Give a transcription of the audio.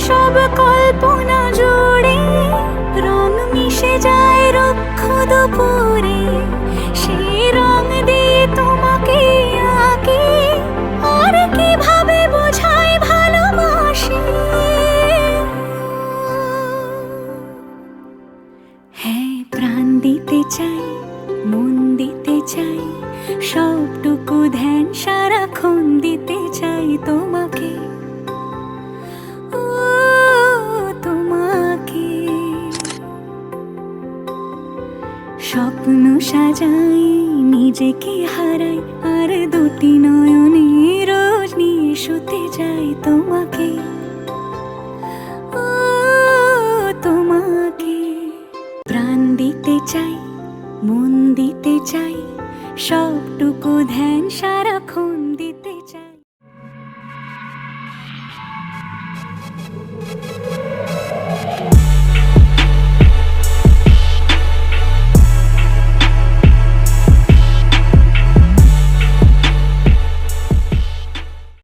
সব কল্পনা জুড়ে রং মিশে যায় রুক্ষ দুপুরে, সেই রং দিয়ে তোমাকে আঁকি, আর কিভাবে বোঝাই ভালোবাসি। হ্যাঁ, প্রাণ দিতে চাই, মন দিতে চাই, সবটুকু ধ্যান সারাক্ষণ দিতে চাই তোমাকে, ও তোমাকে। স্বপ্ন সাজাই, নিজেকে হারাই, আর দুটি নয়নে রোজ নিয়ে শুতে যাই তোমাকে, ও তোমাকে। প্রাণ দিতে চাই, মন দিতে চাই, সবটুকু ধ্যান সারা